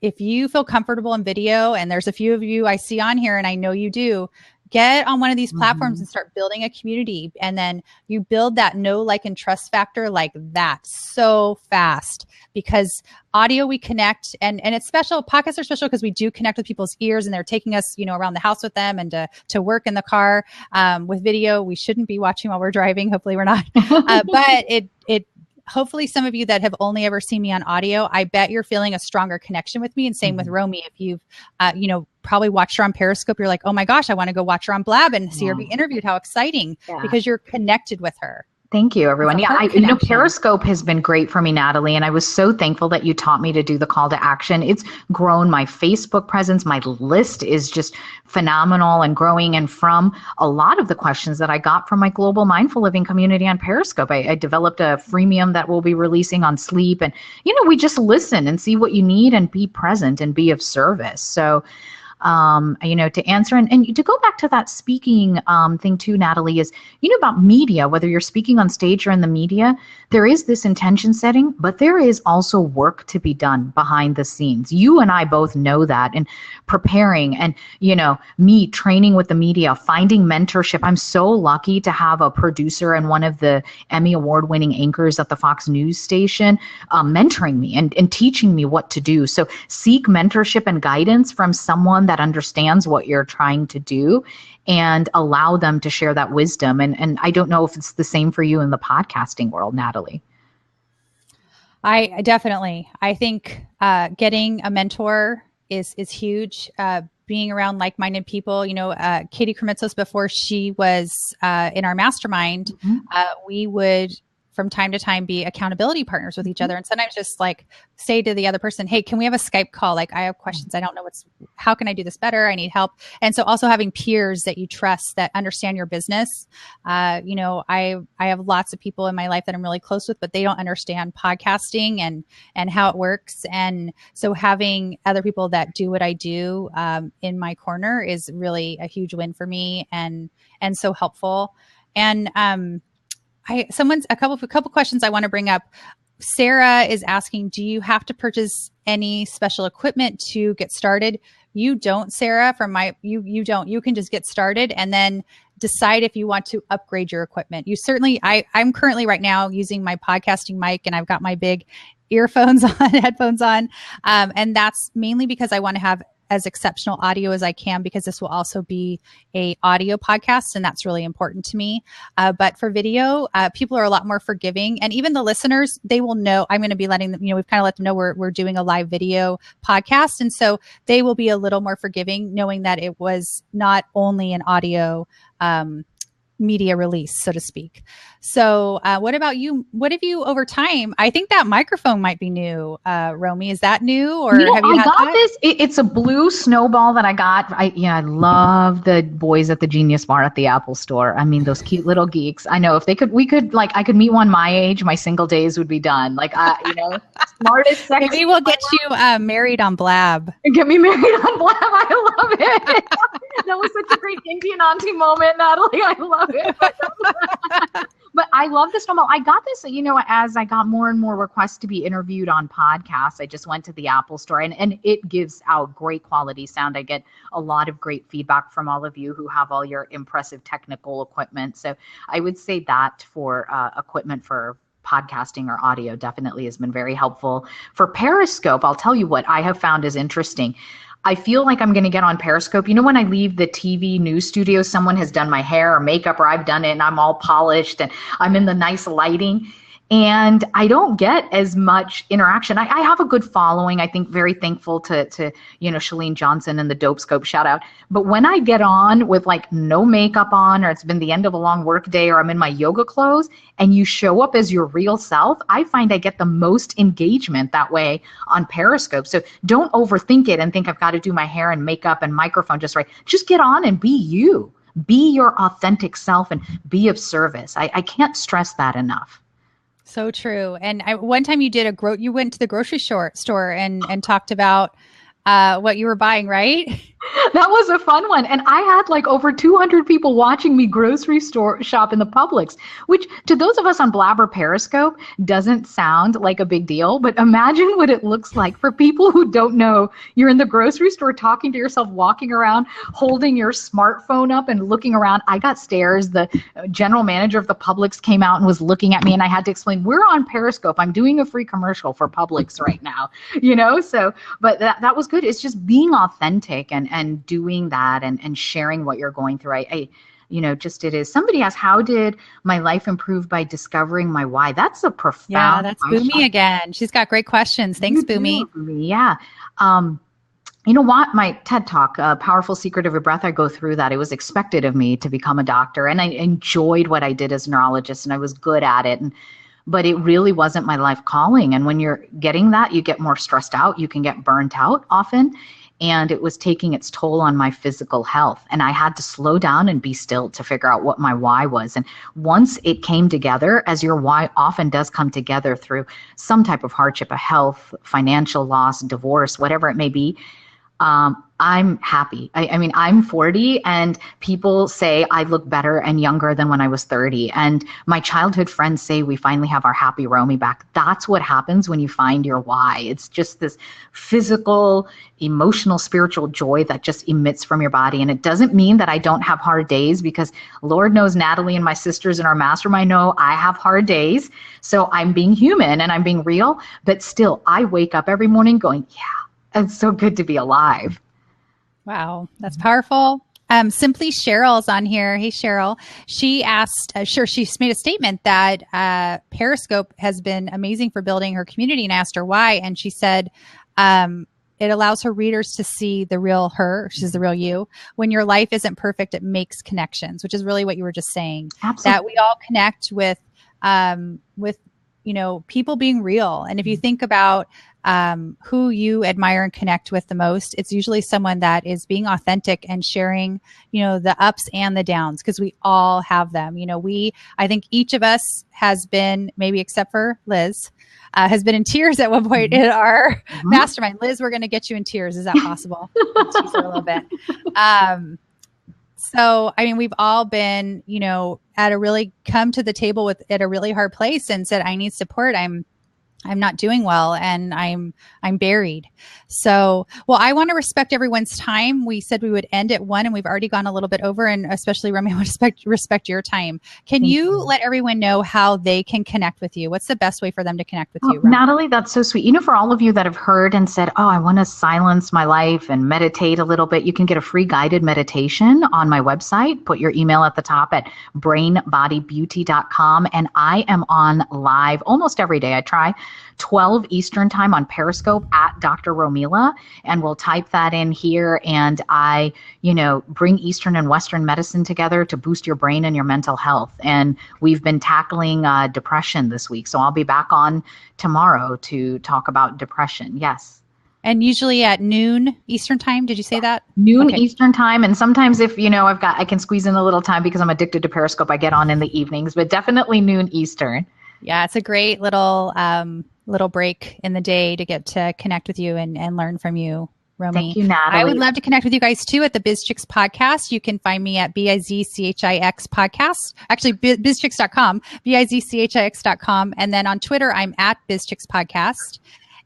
if you feel comfortable in video, and there's a few of you I see on here, and I know you do, get on one of these platforms and start building a community. And then you build that know, like, and trust factor like that so fast, because audio, we connect, and it's special. Podcasts are special because we do connect with people's ears, and they're taking us, around the house with them and to work in the car. With video, we shouldn't be watching while we're driving. Hopefully we're not. But hopefully some of you that have only ever seen me on audio, I bet you're feeling a stronger connection with me. And same with Romie. If you've, probably watched her on Periscope, you're like, oh my gosh, I want to go watch her on Blab and see her be interviewed. How exciting, because you're connected with her. Thank you, everyone. Yeah, Periscope has been great for me, Natalie, and I was so thankful that you taught me to do the call to action. It's grown my Facebook presence. My list is just phenomenal and growing. And from a lot of the questions that I got from my global mindful living community on Periscope, I developed a freemium that we'll be releasing on sleep. And, we just listen and see what you need and be present and be of service. So, to answer and to go back to that speaking thing too, Natalie, is, about media, whether you're speaking on stage or in the media, there is this intention setting, but there is also work to be done behind the scenes. You and I both know that, and preparing and, me training with the media, finding mentorship. I'm so lucky to have a producer and one of the Emmy award-winning anchors at the Fox News station mentoring me and teaching me what to do. So seek mentorship and guidance from someone that understands what you're trying to do, and allow them to share that wisdom. And I don't know if it's the same for you in the podcasting world, Natalie. I think getting a mentor is huge. Being around like-minded people, Katie Kremitzos, before she was in our mastermind, we would from time to time be accountability partners with each other. And sometimes just like say to the other person, hey, can we have a Skype call? Like, I have questions. I don't know how can I do this better? I need help. And so also having peers that you trust that understand your business. I have lots of people in my life that I'm really close with, but they don't understand podcasting and how it works. And so having other people that do what I do in my corner is really a huge win for me and so helpful. And, a couple questions I want to bring up. Sarah is asking, do you have to purchase any special equipment to get started? You don't, Sarah. You don't. You can just get started and then decide if you want to upgrade your equipment. I'm currently right now using my podcasting mic, and I've got my big headphones on. And that's mainly because I want to have as exceptional audio as I can, because this will also be a audio podcast, and that's really important to me. But for video, people are a lot more forgiving, and even the listeners, they will know. I'm going to be letting them, we've kind of let them know we're doing a live video podcast, and so they will be a little more forgiving, knowing that it was not only an audio media release, so to speak. So what about you? What have you over time? I think that microphone might be new. Romie, is that new, or have you had that? This. It's a blue snowball that I got. I love the boys at the Genius Bar at the Apple Store. I mean, those cute little geeks. I know if I could meet one my age, my single days would be done. Smartest, sexy. Maybe we'll get you married on Blab. Get me married on Blab. I love it. That was such a great Indian auntie moment, Natalie. I love it. But I love this snowball. I got this, as I got more and more requests to be interviewed on podcasts. I just went to the Apple Store, and it gives out great quality sound. I get a lot of great feedback from all of you who have all your impressive technical equipment. So I would say that for equipment for podcasting or audio definitely has been very helpful. For Periscope, I'll tell you what I have found is interesting. I feel like I'm going to get on Periscope. When I leave the TV news studio, someone has done my hair or makeup, or I've done it and I'm all polished and I'm in the nice lighting. And I don't get as much interaction. I have a good following. I think very thankful to Shalene Johnson and the Dope Scope, shout out. But when I get on with like no makeup on, or it's been the end of a long work day, or I'm in my yoga clothes, and you show up as your real self, I find I get the most engagement that way on Periscope. So don't overthink it and think I've got to do my hair and makeup and microphone just right. Just get on and be you. Be your authentic self and be of service. I can't stress that enough. So true. And one time you did you went to the grocery store and talked about what you were buying, right? That was a fun one. And I had like over 200 people watching me grocery store shop in the Publix, which to those of us on Blab or Periscope doesn't sound like a big deal. But imagine what it looks like for people who don't know. You're in the grocery store talking to yourself, walking around, holding your smartphone up and looking around. I got stares. The general manager of the Publix came out and was looking at me, and I had to explain, we're on Periscope. I'm doing a free commercial for Publix right now, So, but that was good. It's just being authentic and doing that and sharing what you're going through. It is. Somebody asked, how did my life improve by discovering my why? That's a profound. Yeah, that's Boomy again. She's got great questions. Thanks, Boomy. Yeah. You know what? My TED Talk, Powerful Secret of Your Breath, I go through that. It was expected of me to become a doctor, and I enjoyed what I did as a neurologist, and I was good at it. But it really wasn't my life calling. And when you're getting that, you get more stressed out. You can get burnt out often. And it was taking its toll on my physical health. And I had to slow down and be still to figure out what my why was. And once it came together, as your why often does come together through some type of hardship, a health, financial loss, divorce, whatever it may be, I'm happy. I mean, I'm 40 and people say I look better and younger than when I was 30. And my childhood friends say we finally have our happy Romie back. That's what happens when you find your why. It's just this physical, emotional, spiritual joy that just emits from your body. And it doesn't mean that I don't have hard days, because Lord knows Natalie and my sisters in our mastermind know I have hard days. So I'm being human and I'm being real, but still I wake up every morning going, yeah, it's so good to be alive. Wow, that's powerful. Simply Cheryl's on here. Hey, Cheryl. She asked, she's made a statement that Periscope has been amazing for building her community, and asked her why. And she said, it allows her readers to see the real her. She's the real you. When your life isn't perfect, it makes connections, which is really what you were just saying. Absolutely. That we all connect with people being real. And if you think about who you admire and connect with the most, it's usually someone that is being authentic and sharing, the ups and the downs, because we all have them. I think each of us has been, maybe except for Liz, has been in tears at one point in our mastermind. Liz, we're going to get you in tears. Is that possible? Tease her a little bit. So, I mean, we've all been, come to the table at a really hard place and said, I need support. I'm not doing well and I'm buried. So, well, I want to respect everyone's time. We said we would end at 1 and we've already gone a little bit over, and especially Romie, I want to respect your time. Can you let everyone know how they can connect with you? What's the best way for them to connect with you, Romie? Natalie, that's so sweet. For all of you that have heard and said, oh, I want to silence my life and meditate a little bit, you can get a free guided meditation on my website. Put your email at the top at brainbodybeauty.com. And I am on live almost every day. I try 12 Eastern time on Periscope at Dr. Romila, and we'll type that in here. And I, bring Eastern and Western medicine together to boost your brain and your mental health. And we've been tackling depression this week. So I'll be back on tomorrow to talk about depression. Yes. And usually at noon Eastern time, did you say that? Noon Eastern time. And sometimes if, I can squeeze in a little time because I'm addicted to Periscope, I get on in the evenings, but definitely noon Eastern. Yeah, it's a great little break in the day to get to connect with you and learn from you, Romie. Thank you, Natalie. I would love to connect with you guys too at the BizChicks podcast. You can find me at BIZCHIX podcast. Actually, BizChicks.com, BIZCHIX.com. And then on Twitter, I'm at BizChicks podcast.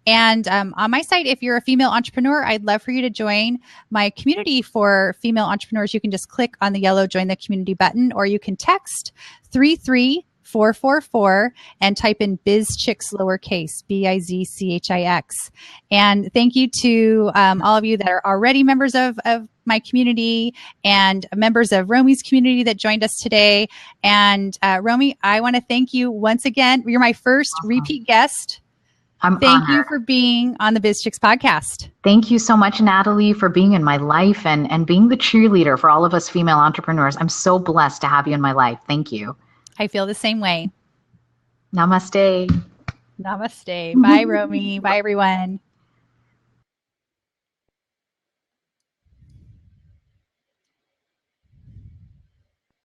And on my site, if you're a female entrepreneur, I'd love for you to join my community for female entrepreneurs. You can just click on the yellow Join the Community button, or you can text 33444 and type in BizChicks lowercase, BIZCHIX. And thank you to all of you that are already members of my community and members of Romie's community that joined us today. And Romie, I want to thank you once again. You're my first repeat guest. I'm Thank honored. you for being on the Biz Chicks podcast. Thank you so much, Natalie, for being in my life and being the cheerleader for all of us female entrepreneurs. I'm so blessed to have you in my life. Thank you. I feel the same way. Namaste. Namaste. Bye, Romie. Bye, everyone.